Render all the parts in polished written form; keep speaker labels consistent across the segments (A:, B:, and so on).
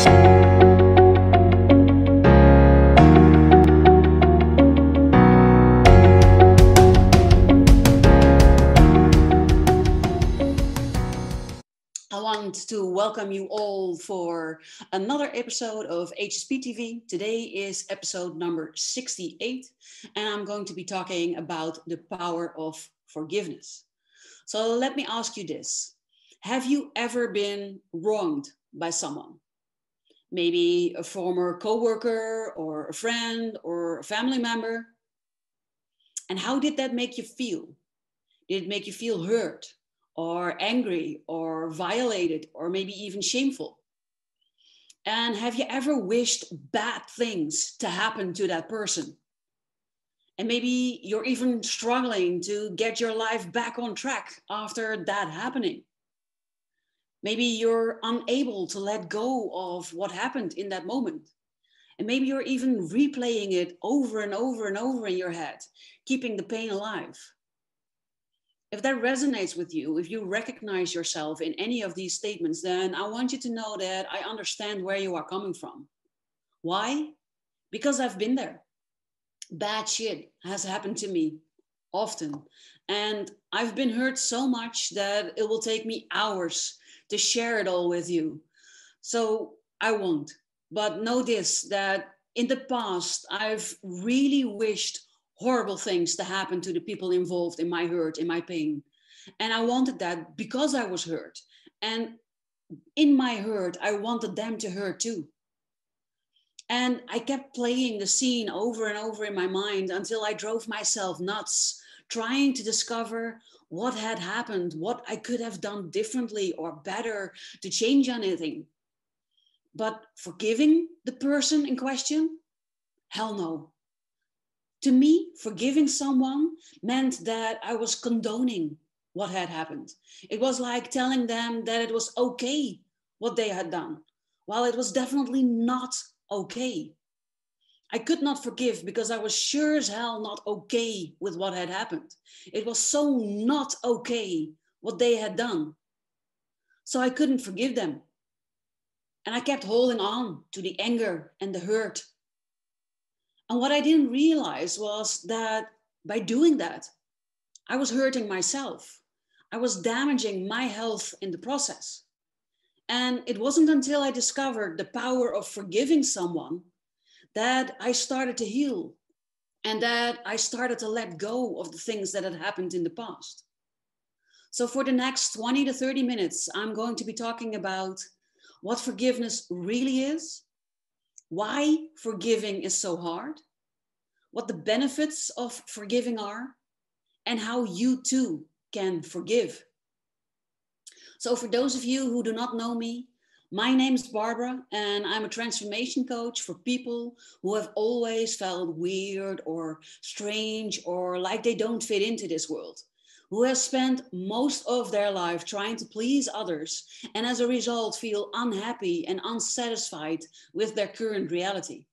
A: I want to welcome you all for another episode of HSP TV. Today is episode number 68, and I'm going to be talking about the power of forgiveness. So let me ask you this. Have you ever been wronged by someone? Maybe a former coworker or a friend or a family member? And how did that make you feel? Did it make you feel hurt or angry or violated or maybe even shameful? And have you ever wished bad things to happen to that person? And maybe you're even struggling to get your life back on track after that happening. Maybe you're unable to let go of what happened in that moment. And maybe you're even replaying it over and over and over in your head, keeping the pain alive. If that resonates with you, if you recognize yourself in any of these statements, then I want you to know that I understand where you are coming from. Why? Because I've been there. Bad shit has happened to me often. And I've been hurt so much that it will take me hours to share it all with you. So I won't. But know this, that in the past, I've really wished horrible things to happen to the people involved in my hurt, in my pain. And I wanted that because I was hurt. And in my hurt, I wanted them to hurt too. And I kept playing the scene over and over in my mind until I drove myself nuts, trying to discover what had happened, what I could have done differently or better to change anything. But forgiving the person in question? Hell no. To me, forgiving someone meant that I was condoning what had happened. It was like telling them that it was okay what they had done, while it was definitely not okay. I could not forgive because I was sure as hell not okay with what had happened. It was so not okay what they had done. So I couldn't forgive them. And I kept holding on to the anger and the hurt. And what I didn't realize was that by doing that, I was hurting myself. I was damaging my health in the process. And it wasn't until I discovered the power of forgiving someone that I started to heal and that I started to let go of the things that had happened in the past. So for the next 20 to 30 minutes, I'm going to be talking about what forgiveness really is, why forgiving is so hard, what the benefits of forgiving are, and how you too can forgive. So for those of you who do not know me, my name is Barbara, and I'm a transformation coach for people who have always felt weird or strange or like they don't fit into this world, who have spent most of their life trying to please others and as a result feel unhappy and unsatisfied with their current reality.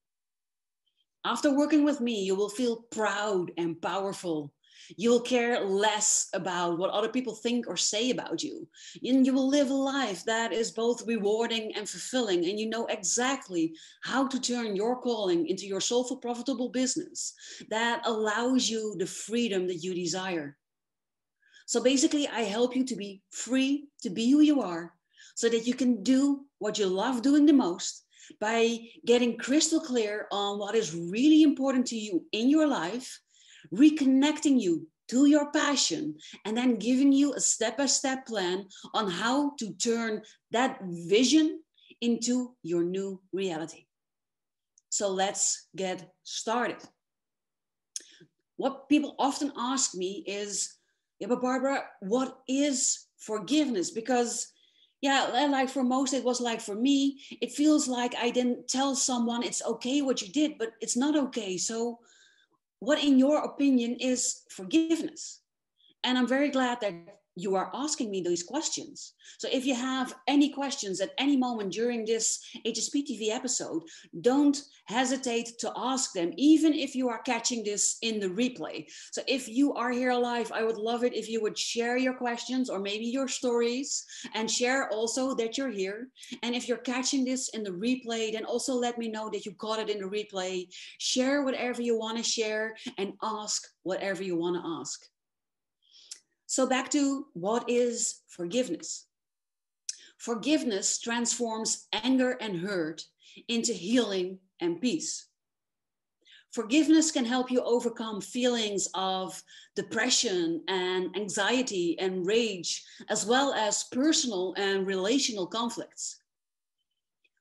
A: After working with me, you will feel proud and powerful. You will care less about what other people think or say about you. And you will live a life that is both rewarding and fulfilling. And you know exactly how to turn your calling into your soulful, profitable business that allows you the freedom that you desire. So basically, I help you to be free, to be who you are, so that you can do what you love doing the most by getting crystal clear on what is really important to you in your life, reconnecting you to your passion, and then giving you a step-by-step plan on how to turn that vision into your new reality. So let's get started. What people often ask me is, yeah, but Barbara, what is forgiveness? Because yeah, like for most, it was like for me, it feels like I didn't tell someone it's okay what you did, but it's not okay. So what in your opinion is forgiveness? And I'm very glad that you are asking me these questions. So if you have any questions at any moment during this HSP TV episode, don't hesitate to ask them, even if you are catching this in the replay. So if you are here live, I would love it if you would share your questions or maybe your stories, and share also that you're here. And if you're catching this in the replay, then also let me know that you got it in the replay. Share whatever you want to share and ask whatever you want to ask. So back to, what is forgiveness? Forgiveness transforms anger and hurt into healing and peace. Forgiveness can help you overcome feelings of depression and anxiety and rage, as well as personal and relational conflicts.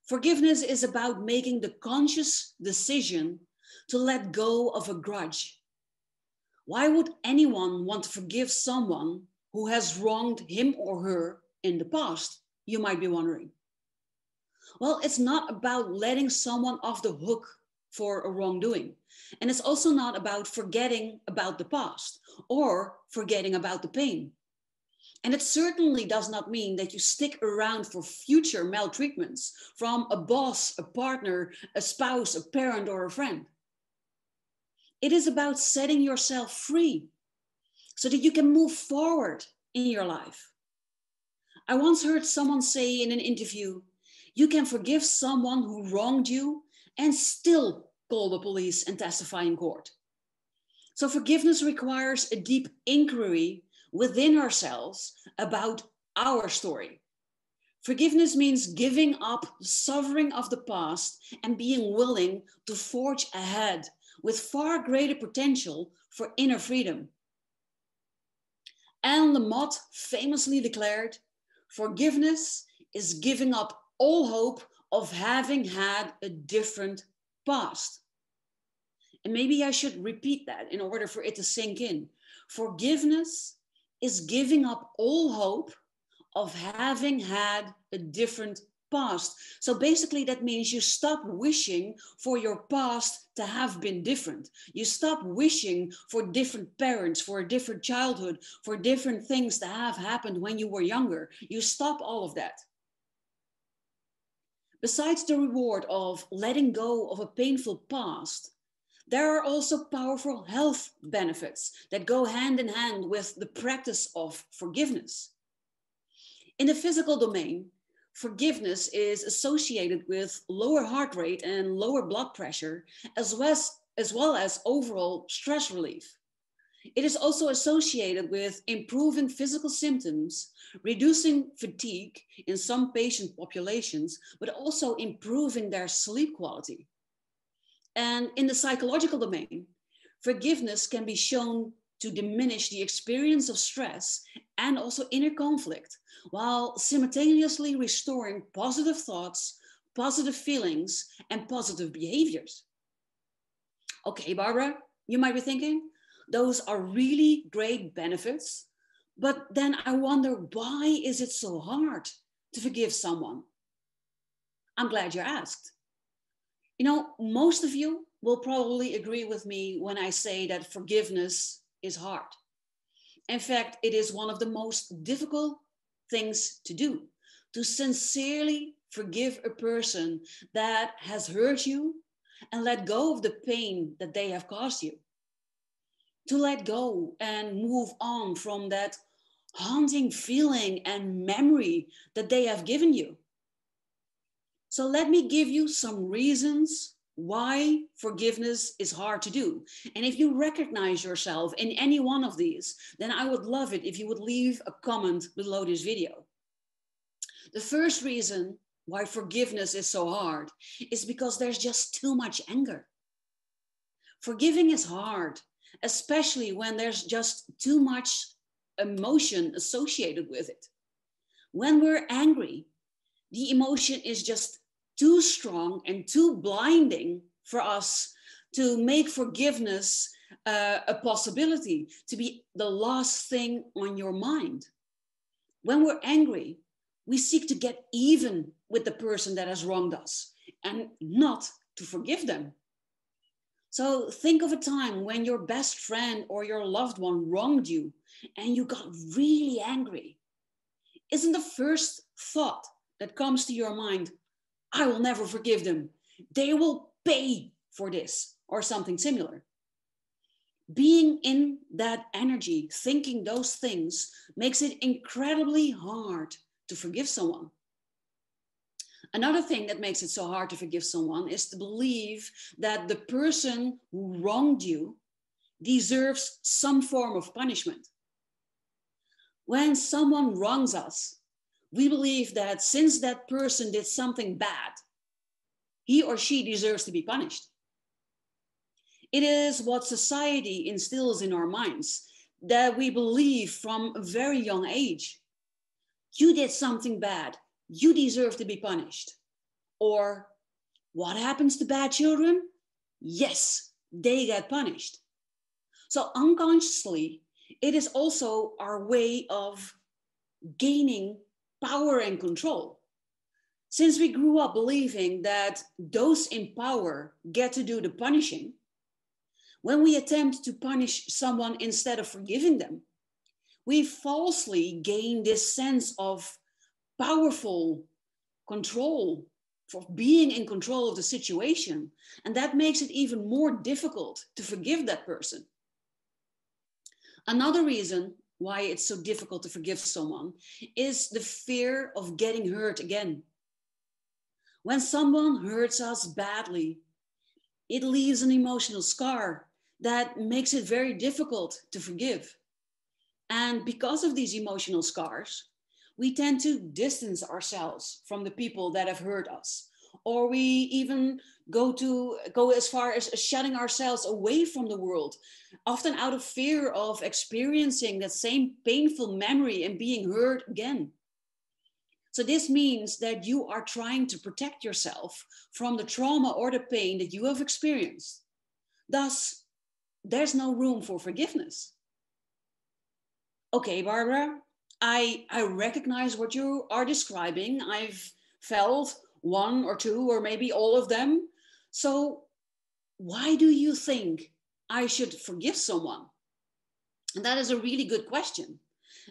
A: Forgiveness is about making the conscious decision to let go of a grudge. Why would anyone want to forgive someone who has wronged him or her in the past? You might be wondering. Well, it's not about letting someone off the hook for a wrongdoing. And it's also not about forgetting about the past or forgetting about the pain. And it certainly does not mean that you stick around for future maltreatments from a boss, a partner, a spouse, a parent, or a friend. It is about setting yourself free so that you can move forward in your life. I once heard someone say in an interview, you can forgive someone who wronged you and still call the police and testify in court. So forgiveness requires a deep inquiry within ourselves about our story. Forgiveness means giving up the suffering of the past and being willing to forge ahead with far greater potential for inner freedom. Anne Lamott famously declared, forgiveness is giving up all hope of having had a different past. And maybe I should repeat that in order for it to sink in. Forgiveness is giving up all hope of having had a different past. So basically that means you stop wishing for your past to have been different. You stop wishing for different parents, for a different childhood, for different things to have happened when you were younger. You stop all of that. Besides the reward of letting go of a painful past, there are also powerful health benefits that go hand in hand with the practice of forgiveness. In the physical domain, forgiveness is associated with lower heart rate and lower blood pressure, as well as overall stress relief. It is also associated with improving physical symptoms, reducing fatigue in some patient populations, but also improving their sleep quality. And in the psychological domain, forgiveness can be shown to diminish the experience of stress and also inner conflict, while simultaneously restoring positive thoughts, positive feelings, and positive behaviors. Okay, Barbara, you might be thinking, those are really great benefits, but then I wonder, why is it so hard to forgive someone? I'm glad you asked. You know, most of you will probably agree with me when I say that forgiveness is hard. In fact, it is one of the most difficult things to do, to sincerely forgive a person that has hurt you and let go of the pain that they have caused you. To let go and move on from that haunting feeling and memory that they have given you. So let me give you some reasons why forgiveness is hard to do. And if you recognize yourself in any one of these, then I would love it if you would leave a comment below this video. The first reason why forgiveness is so hard is because there's just too much anger. Forgiving is hard, especially when there's just too much emotion associated with it. When we're angry, the emotion is just too strong and too blinding for us to make forgiveness a possibility, to be the last thing on your mind. When we're angry, we seek to get even with the person that has wronged us and not to forgive them. So think of a time when your best friend or your loved one wronged you and you got really angry. Isn't the first thought that comes to your mind, I will never forgive them. They will pay for this, or something similar. Being in that energy, thinking those things, makes it incredibly hard to forgive someone. Another thing that makes it so hard to forgive someone is to believe that the person who wronged you deserves some form of punishment. When someone wrongs us, we believe that since that person did something bad, he or she deserves to be punished. It is what society instills in our minds, that we believe from a very young age. You did something bad, you deserve to be punished. Or, what happens to bad children? Yes, they get punished. So unconsciously, it is also our way of gaining power and control. Since we grew up believing that those in power get to do the punishing, when we attempt to punish someone instead of forgiving them, we falsely gain this sense of powerful control, for being in control of the situation. And that makes it even more difficult to forgive that person. Another reason why it's so difficult to forgive someone is the fear of getting hurt again. When someone hurts us badly, it leaves an emotional scar that makes it very difficult to forgive. And because of these emotional scars, we tend to distance ourselves from the people that have hurt us. Or we even go as far as shutting ourselves away from the world, often out of fear of experiencing that same painful memory and being hurt again. So this means that you are trying to protect yourself from the trauma or the pain that you have experienced. Thus, there's no room for forgiveness. Okay, Barbara, I recognize what you are describing. I've felt one or two or maybe all of them. So why do you think I should forgive someone? And that is a really good question.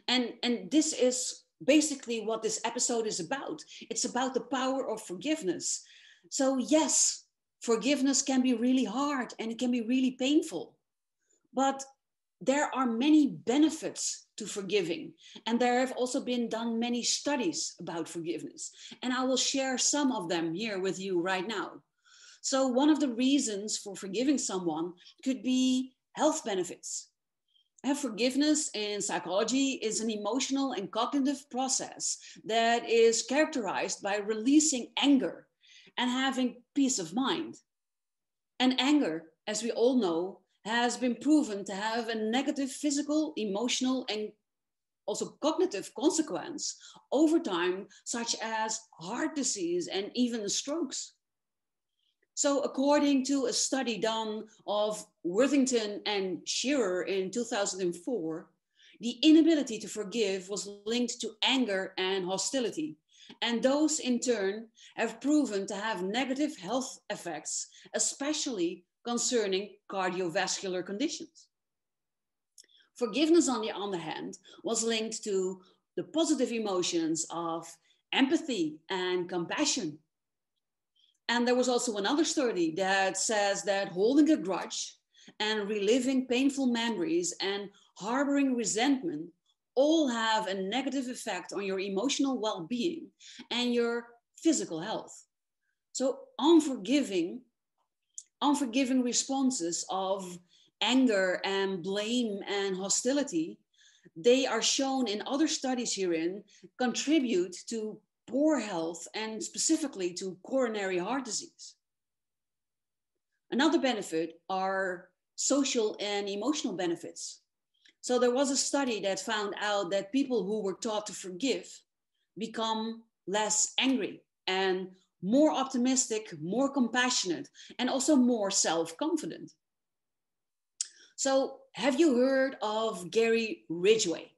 A: And this is basically what this episode is about. It's about the power of forgiveness. So yes, forgiveness can be really hard and it can be really painful. But there are many benefits to forgiving. And there have also been done many studies about forgiveness. And I will share some of them here with you right now. So one of the reasons for forgiving someone could be health benefits. Forgiveness in psychology is an emotional and cognitive process that is characterized by releasing anger and having peace of mind. And anger, as we all know, has been proven to have a negative physical, emotional, and also cognitive consequence over time, such as heart disease and even strokes. So according to a study done of Worthington and Shearer in 2004, the inability to forgive was linked to anger and hostility. And those in turn have proven to have negative health effects, especially concerning cardiovascular conditions. Forgiveness, on the other hand, was linked to the positive emotions of empathy and compassion. And there was also another study that says that holding a grudge and reliving painful memories and harboring resentment all have a negative effect on your emotional well-being and your physical health. So unforgiving responses of anger and blame and hostility, they are shown in other studies herein, contribute to poor health and specifically to coronary heart disease. Another benefit are social and emotional benefits. So there was a study that found out that people who were taught to forgive become less angry and more optimistic, more compassionate, and also more self-confident. So have you heard of Gary Ridgway?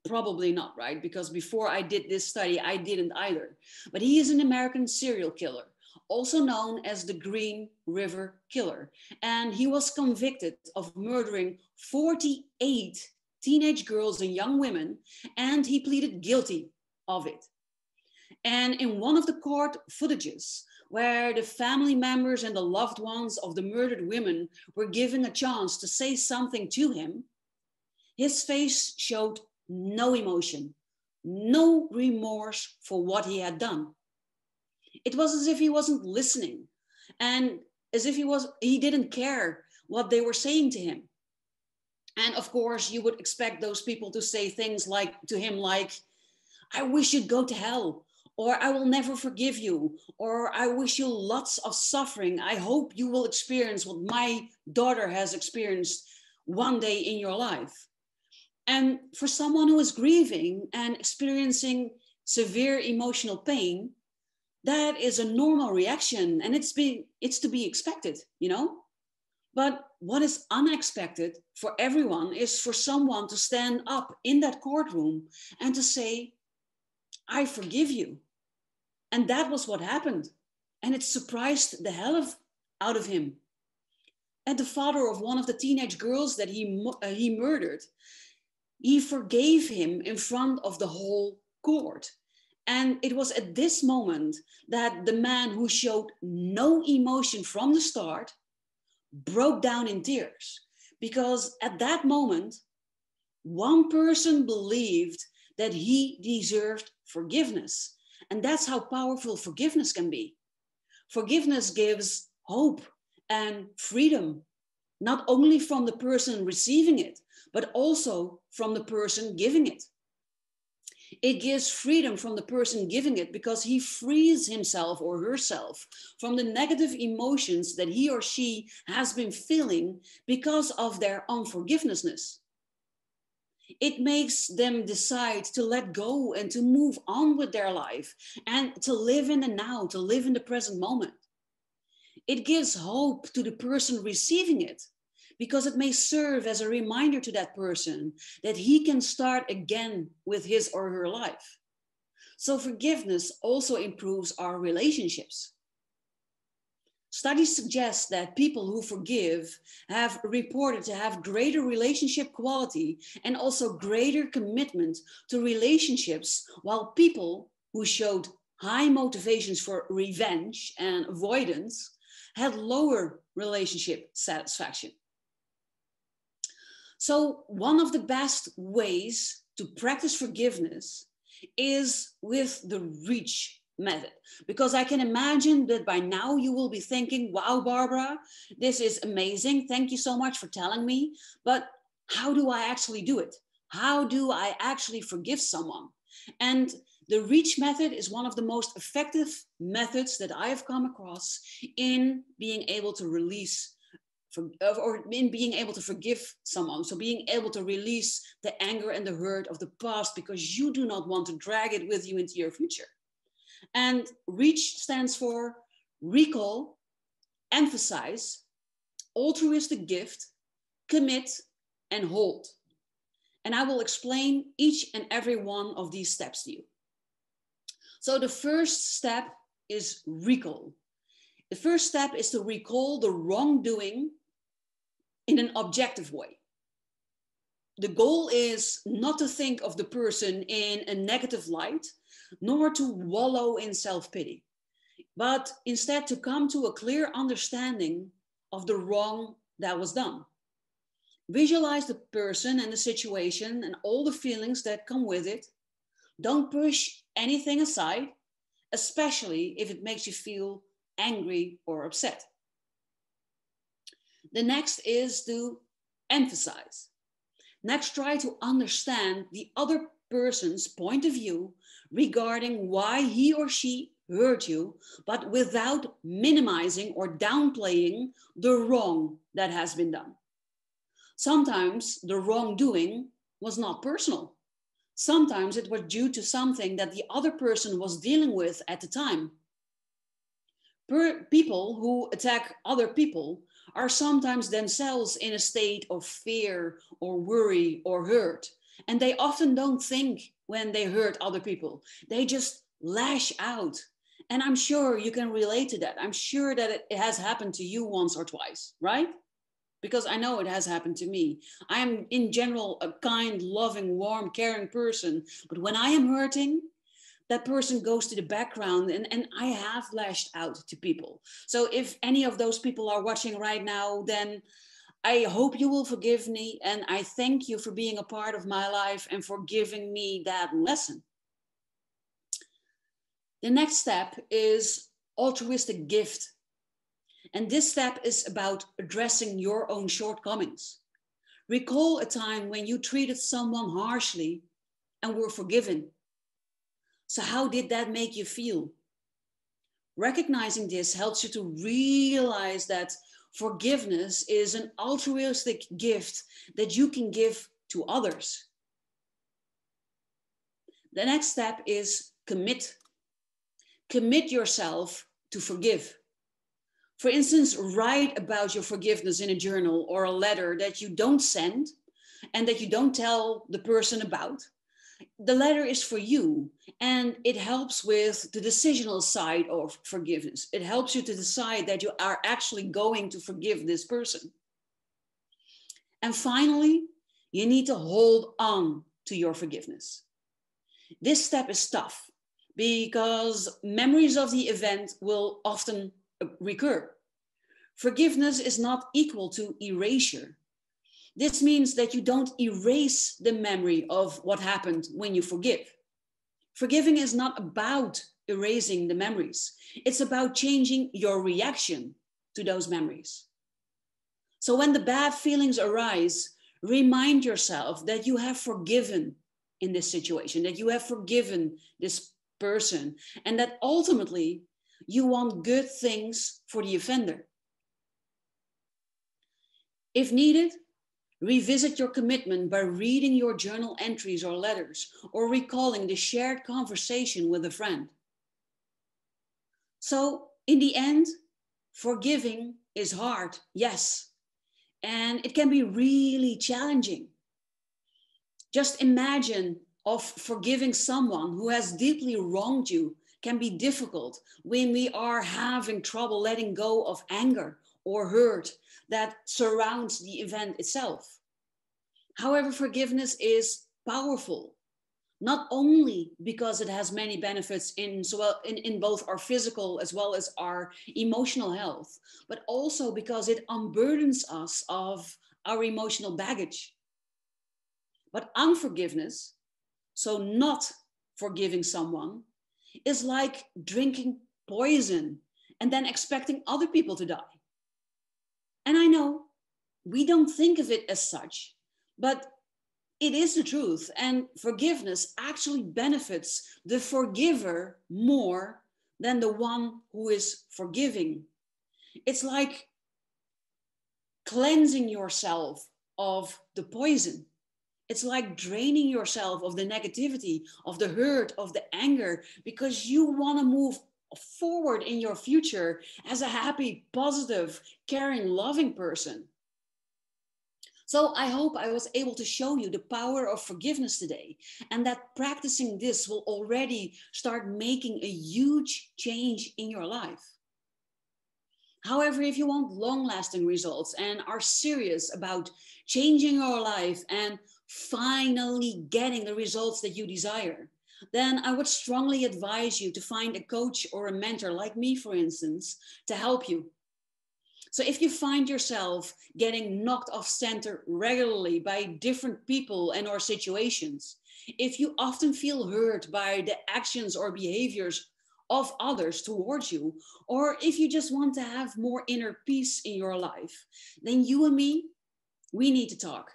A: Probably not, right? Because before I did this study, I didn't either. But he is an American serial killer, also known as the Green River Killer. And he was convicted of murdering 48 teenage girls and young women, and he pleaded guilty of it. And in one of the court footages, where the family members and the loved ones of the murdered women were given a chance to say something to him, his face showed no emotion, no remorse for what he had done. It was as if he wasn't listening, and as if he didn't care what they were saying to him. And of course, you would expect those people to say things like to him like, "I wish you'd go to hell," or "I will never forgive you," or "I wish you lots of suffering. I hope you will experience what my daughter has experienced one day in your life." And for someone who is grieving and experiencing severe emotional pain, that is a normal reaction, and it's to be expected, you know? But what is unexpected for everyone is for someone to stand up in that courtroom and to say, "I forgive you." And that was what happened. And it surprised the hell out of him. And the father of one of the teenage girls that he murdered, he forgave him in front of the whole court. And it was at this moment that the man who showed no emotion from the start broke down in tears. Because at that moment, one person believed that he deserved forgiveness. And that's how powerful forgiveness can be. Forgiveness gives hope and freedom, not only from the person receiving it, but also from the person giving it. It gives freedom from the person giving it because he frees himself or herself from the negative emotions that he or she has been feeling because of their unforgiveness. It makes them decide to let go and to move on with their life and to live in the now, to live in the present moment. It gives hope to the person receiving it because it may serve as a reminder to that person that he can start again with his or her life. So forgiveness also improves our relationships. Studies suggest that people who forgive have reported to have greater relationship quality and also greater commitment to relationships, while people who showed high motivations for revenge and avoidance had lower relationship satisfaction. So one of the best ways to practice forgiveness is with the reach method, because I can imagine that by now you will be thinking, "Wow, Barbara, this is amazing. Thank you so much for telling me. But how do I actually do it? How do I actually forgive someone?" And the reach method is one of the most effective methods that I have come across in being able to release or in being able to forgive someone. So being able to release the anger and the hurt of the past because you do not want to drag it with you into your future. And REACH stands for recall, emphasize, altruistic gift, commit, and hold. And I will explain each and every one of these steps to you. So the first step is recall. The first step is to recall the wrongdoing in an objective way. The goal is not to think of the person in a negative light, nor to wallow in self-pity, but instead to come to a clear understanding of the wrong that was done. Visualize the person and the situation and all the feelings that come with it. Don't push anything aside, especially if it makes you feel angry or upset. The next is to emphasize. Next, try to understand the other person's point of view regarding why he or she hurt you, but without minimizing or downplaying the wrong that has been done. Sometimes the wrongdoing was not personal. Sometimes it was due to something that the other person was dealing with at the time. People who attack other people are sometimes themselves in a state of fear or worry or hurt. And they often don't think when they hurt other people. They just lash out. And I'm sure you can relate to that. I'm sure that it has happened to you once or twice, right? Because I know it has happened to me. I am in general a kind, loving, warm, caring person. But when I am hurting, that person goes to the background, and I have lashed out to people. So if any of those people are watching right now, then I hope you will forgive me. And I thank you for being a part of my life and for giving me that lesson. The next step is altruistic gift. And this step is about addressing your own shortcomings. Recall a time when you treated someone harshly and were forgiven. So, how did that make you feel? Recognizing this helps you to realize that forgiveness is an altruistic gift that you can give to others. The next step is commit. Commit yourself to forgive. For instance, write about your forgiveness in a journal or a letter that you don't send and that you don't tell the person about. The letter is for you, and it helps with the decisional side of forgiveness. It helps you to decide that you are actually going to forgive this person. And finally, you need to hold on to your forgiveness. This step is tough because memories of the event will often recur. Forgiveness is not equal to erasure. This means that you don't erase the memory of what happened when you forgive. Forgiving is not about erasing the memories. It's about changing your reaction to those memories. So when the bad feelings arise, remind yourself that you have forgiven in this situation, that you have forgiven this person, and that ultimately you want good things for the offender. If needed, revisit your commitment by reading your journal entries or letters, or recalling the shared conversation with a friend. So, in the end, forgiving is hard, yes, and it can be really challenging. Just imagine of forgiving someone who has deeply wronged you can be difficult when we are having trouble letting go of anger or hurt that surrounds the event itself. However, forgiveness is powerful, not only because it has many benefits in both our physical as well as our emotional health, but also because it unburdens us of our emotional baggage. But unforgiveness, so not forgiving someone, is like drinking poison and then expecting other people to die. And I know we don't think of it as such, but it is the truth. And forgiveness actually benefits the forgiver more than the one who is forgiving. It's like cleansing yourself of the poison. It's like draining yourself of the negativity, of the hurt, of the anger, because you want to move forward in your future as a happy, positive, caring, loving person. So I hope I was able to show you the power of forgiveness today, and that practicing this will already start making a huge change in your life. However, if you want long-lasting results and are serious about changing your life and finally getting the results that you desire, then I would strongly advise you to find a coach or a mentor like me, for instance, to help you. So if you find yourself getting knocked off center regularly by different people and or situations, if you often feel hurt by the actions or behaviors of others towards you, or if you just want to have more inner peace in your life, then you and me, we need to talk.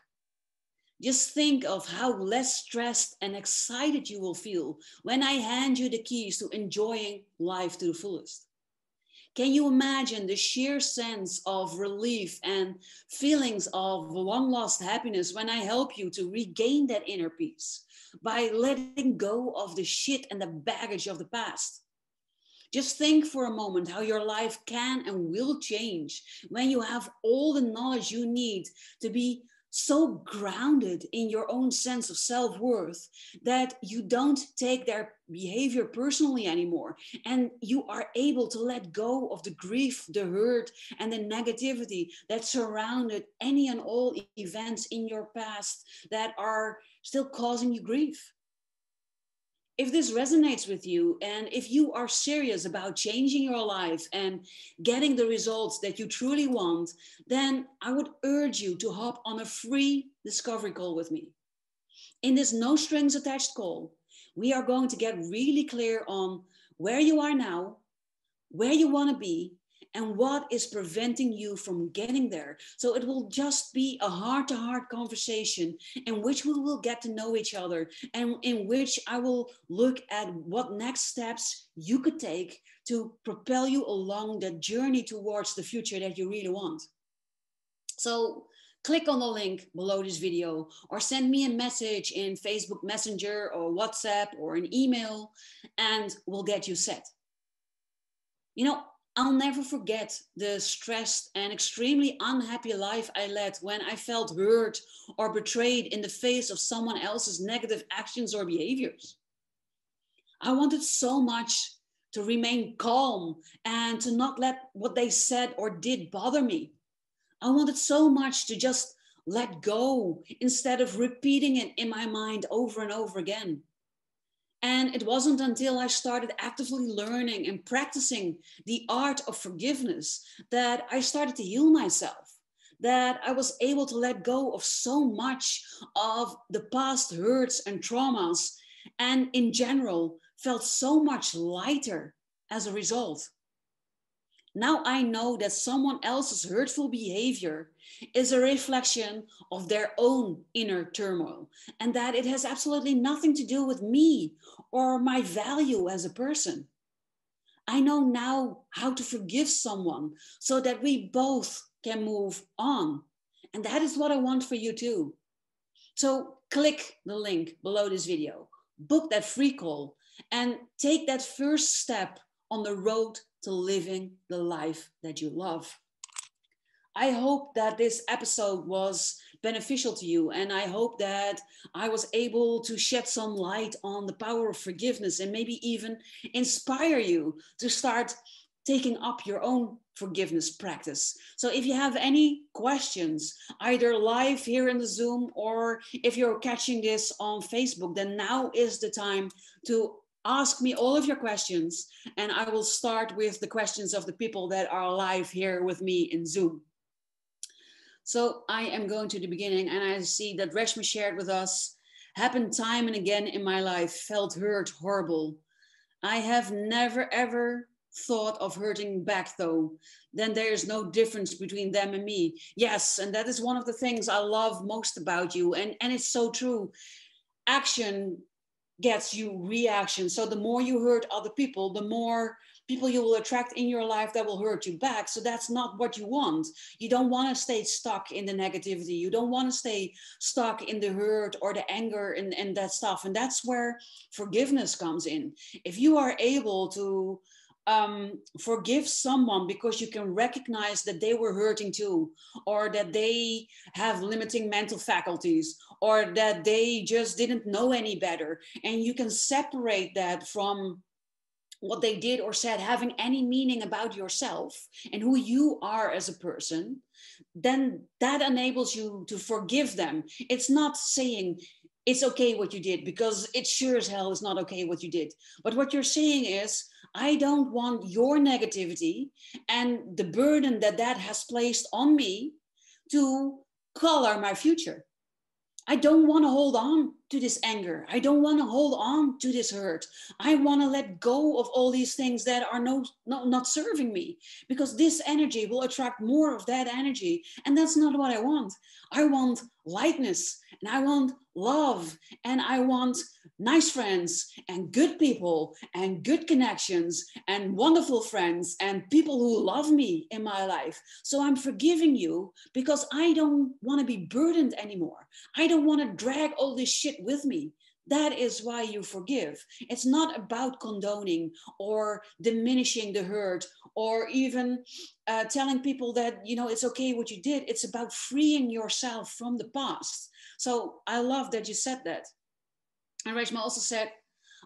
A: Just think of how less stressed and excited you will feel when I hand you the keys to enjoying life to the fullest. Can you imagine the sheer sense of relief and feelings of long lost happiness when I help you to regain that inner peace by letting go of the shit and the baggage of the past? Just think for a moment how your life can and will change when you have all the knowledge you need to be so grounded in your own sense of self-worth that you don't take their behavior personally anymore. And you are able to let go of the grief, the hurt, and the negativity that surrounded any and all events in your past that are still causing you grief. If this resonates with you, and if you are serious about changing your life and getting the results that you truly want, then I would urge you to hop on a free discovery call with me. In this no strings attached call, we are going to get really clear on where you are now, where you want to be, and what is preventing you from getting there. So it will just be a heart-to-heart conversation in which we will get to know each other, and in which I will look at what next steps you could take to propel you along that journey towards the future that you really want. So click on the link below this video, or send me a message in Facebook Messenger or WhatsApp or an email, and we'll get you set. You know, I'll never forget the stressed and extremely unhappy life I led when I felt hurt or betrayed in the face of someone else's negative actions or behaviors. I wanted so much to remain calm and to not let what they said or did bother me. I wanted so much to just let go instead of repeating it in my mind over and over again. And it wasn't until I started actively learning and practicing the art of forgiveness that I started to heal myself, that I was able to let go of so much of the past hurts and traumas, and in general felt so much lighter as a result. Now I know that someone else's hurtful behavior is a reflection of their own inner turmoil, and that it has absolutely nothing to do with me or my value as a person. I know now how to forgive someone so that we both can move on. And that is what I want for you too. So click the link below this video, book that free call, and take that first step on the road to living the life that you love. I hope that this episode was beneficial to you, and I hope that I was able to shed some light on the power of forgiveness and maybe even inspire you to start taking up your own forgiveness practice. So if you have any questions, either live here in the Zoom, or if you're catching this on Facebook, then now is the time to ask me all of your questions, and I will start with the questions of the people that are live here with me in Zoom. So I am going to the beginning, and I see that Reshma shared with us, happened time and again in my life, felt hurt, horrible. I have never ever thought of hurting back though. Then there is no difference between them and me. Yes, and that is one of the things I love most about you, and it's so true. Action gets you reaction. So the more you hurt other people, the more people you will attract in your life that will hurt you back. So that's not what you want. You don't want to stay stuck in the negativity. You don't want to stay stuck in the hurt or the anger and that stuff. And that's where forgiveness comes in. If you are able to forgive someone because you can recognize that they were hurting too, or that they have limiting mental faculties, or that they just didn't know any better, and you can separate that from what they did or said having any meaning about yourself and who you are as a person, then that enables you to forgive them. It's not saying it's okay what you did, because it sure as hell is not okay what you did. But what you're saying is, I don't want your negativity and the burden that that has placed on me to color my future. I don't want to hold on to this anger. I don't want to hold on to this hurt. I want to let go of all these things that are not serving me, because this energy will attract more of that energy. And that's not what I want. I want lightness, and I want love, and I want nice friends and good people and good connections and wonderful friends and people who love me in my life. So I'm forgiving you because I don't want to be burdened anymore. I don't want to drag all this shit with me. That is why you forgive. It's not about condoning or diminishing the hurt or even telling people that, it's okay what you did. It's about freeing yourself from the past. So I love that you said that. And Reshma also said,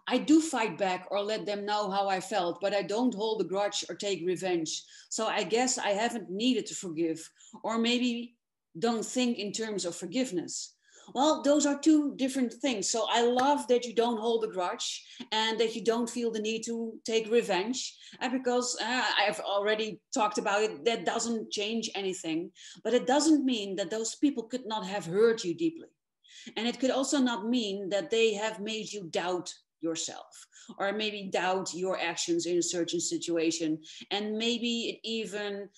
A: I do fight back or let them know how I felt, but I don't hold a grudge or take revenge. So I guess I haven't needed to forgive, or maybe don't think in terms of forgiveness. Well, those are two different things. So I love that you don't hold a grudge and that you don't feel the need to take revenge. Because I've already talked about it, that doesn't change anything. But it doesn't mean that those people could not have hurt you deeply. And it could also not mean that they have made you doubt yourself or maybe doubt your actions in a certain situation. And maybe it even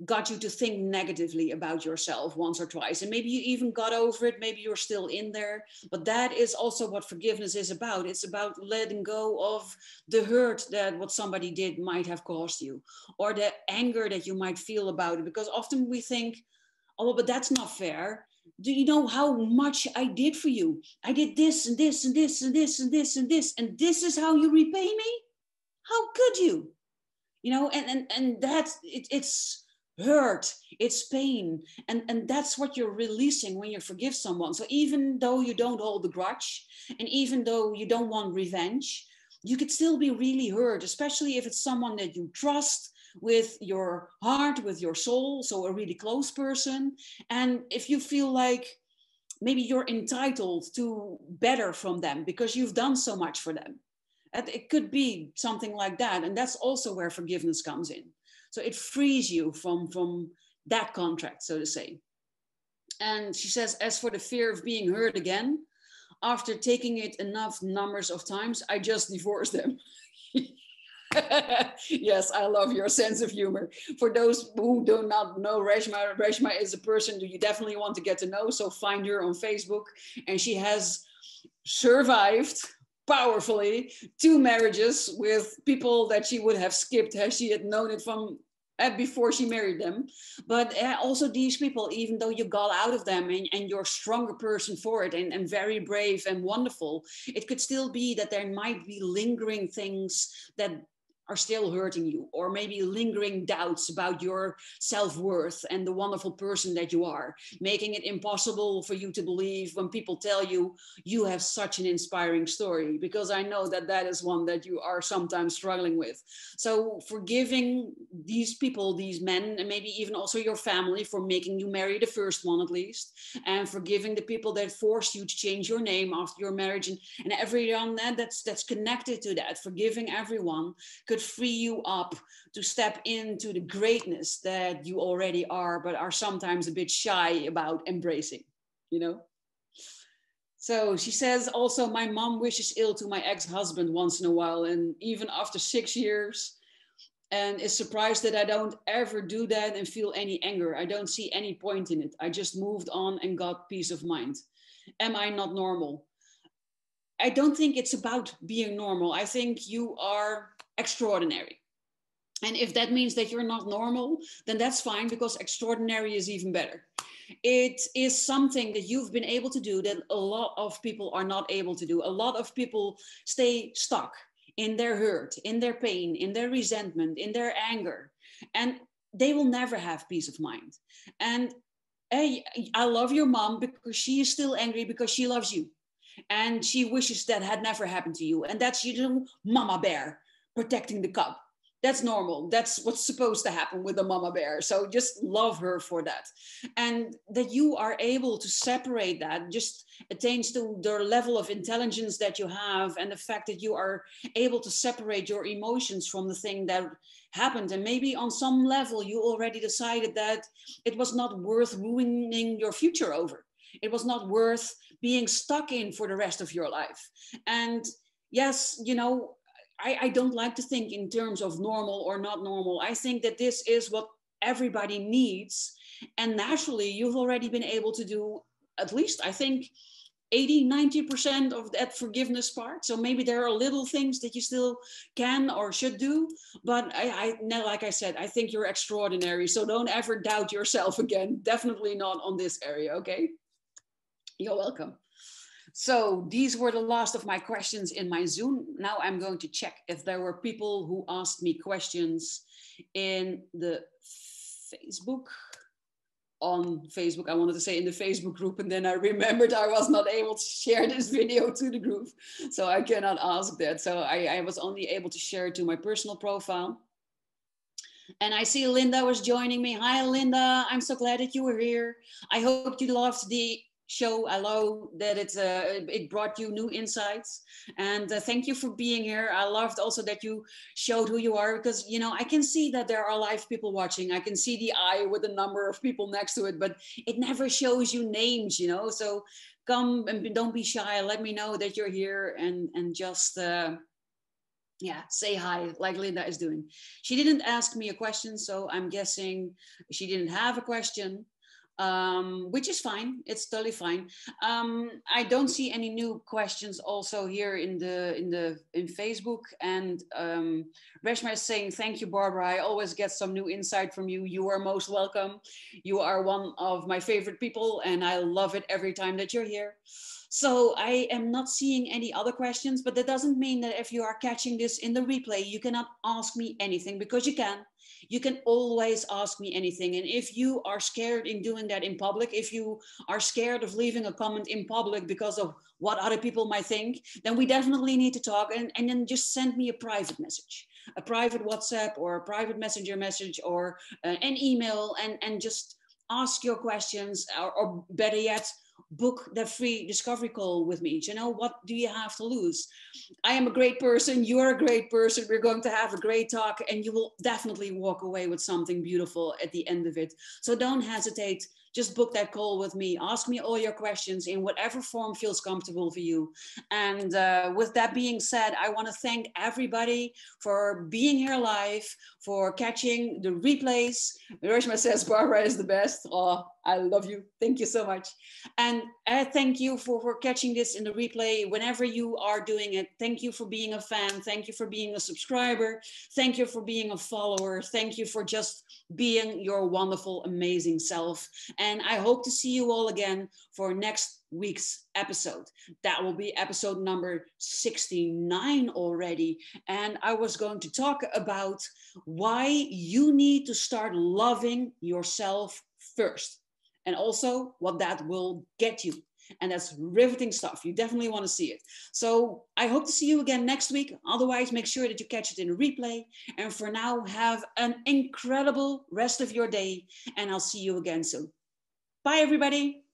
A: got you to think negatively about yourself once or twice. And maybe you even got over it. Maybe you're still in there. But that is also what forgiveness is about. It's about letting go of the hurt that what somebody did might have caused you, or the anger that you might feel about it. Because often we think, oh, but that's not fair. Do you know how much I did for you? I did this and this and this and this and this and this, and this is how you repay me? How could you? And that's it's hurt, it's pain, and that's what you're releasing when you forgive someone. So even though you don't hold the grudge, and even though you don't want revenge, you could still be really hurt, especially if it's someone that you trust with your heart, with your soul, so a really close person. And if you feel like maybe you're entitled to better from them because you've done so much for them, it could be something like that. And that's also where forgiveness comes in. So it frees you from that contract, so to say. And she says, as for the fear of being hurt again, after taking it enough numbers of times, I just divorced them. Yes, I love your sense of humor. For those who do not know Reshma, Reshma is a person who you definitely want to get to know. So find her on Facebook. And she has survived powerfully 2 marriages with people that she would have skipped had she had known it from before she married them. But also these people, even though you got out of them and you're a stronger person for it and very brave and wonderful, it could still be that there might be lingering things that are still hurting you, or maybe lingering doubts about your self-worth and the wonderful person that you are, making it impossible for you to believe when people tell you you have such an inspiring story, because I know that that is one that you are sometimes struggling with. So forgiving these people, these men, and maybe even also your family for making you marry the first one at least, and forgiving the people that forced you to change your name after your marriage, and everyone that's connected to that, forgiving everyone could free you up to step into the greatness that you already are, but are sometimes a bit shy about embracing, you know? So she says also, my mom wishes ill to my ex-husband once in a while, and even after 6 years, and is surprised that I don't ever do that and feel any anger. I don't see any point in it. I just moved on and got peace of mind. Am I not normal? I don't think it's about being normal. I think you are extraordinary. And if that means that you're not normal, then that's fine, because extraordinary is even better. It is something that you've been able to do that a lot of people are not able to do. A lot of people stay stuck in their hurt, in their pain, in their resentment, in their anger, and they will never have peace of mind. And hey, I love your mom because she is still angry because she loves you. And she wishes that had never happened to you. And that's, mama bear protecting the cub. That's normal. That's what's supposed to happen with a mama bear. So just love her for that. And that you are able to separate that just attains to the level of intelligence that you have, and the fact that you are able to separate your emotions from the thing that happened. And maybe on some level, you already decided that it was not worth ruining your future over. It was not worth being stuck in for the rest of your life. And yes, I don't like to think in terms of normal or not normal. I think that this is what everybody needs. And naturally, you've already been able to do at least, I think, 80-90% of that forgiveness part. So maybe there are little things that you still can or should do. But like I said, I think you're extraordinary. So don't ever doubt yourself again. Definitely not on this area, okay? You're welcome. So these were the last of my questions in my Zoom. Now I'm going to check if there were people who asked me questions in the Facebook. On Facebook, I wanted to say in the Facebook group, and then I remembered I was not able to share this video to the group, so I cannot ask that. So I was only able to share it to my personal profile. And I see Linda was joining me. Hi, Linda. I'm so glad that you were here. I hope you loved the show. I love that it brought you new insights. And thank you for being here. I loved also that you showed who you are, because, you know, I can see that there are live people watching. I can see the eye with the number of people next to it, but it never shows you names, you know. So come and don't be shy. Let me know that you're here, and just... yeah, say hi like Linda is doing. She didn't ask me a question, so I'm guessing she didn't have a question, which is fine. It's totally fine. I don't see any new questions also here in Facebook. And Reshma is saying, thank you, Barbara. I always get some new insight from you. You are most welcome. You are one of my favorite people, and I love it every time that you're here. So I am not seeing any other questions, but that doesn't mean that if you are catching this in the replay, you cannot ask me anything, because you can. You can always ask me anything. And if you are scared in doing that in public, if you are scared of leaving a comment in public because of what other people might think, then we definitely need to talk, and then just send me a private message, a private WhatsApp or a private messenger message, or an email, and just ask your questions, or better yet, book the free discovery call with me. You know, what do you have to lose? I am a great person. You're a great person. We're going to have a great talk, and you will definitely walk away with something beautiful at the end of it. So don't hesitate. Just book that call with me. Ask me all your questions in whatever form feels comfortable for you. And with that being said, I want to thank everybody for being here live, for catching the replays. Reshma says Barbara is the best. Oh, I love you. Thank you so much. And thank you for catching this in the replay whenever you are doing it. Thank you for being a fan. Thank you for being a subscriber. Thank you for being a follower. Thank you for just being your wonderful, amazing self. And I hope to see you all again for next week's episode. That will be episode number 69 already. And I was going to talk about why you need to start loving yourself first, and also what that will get you. And that's riveting stuff. You definitely want to see it. So I hope to see you again next week. Otherwise, make sure that you catch it in a replay. And for now, have an incredible rest of your day. And I'll see you again soon. Bye, everybody.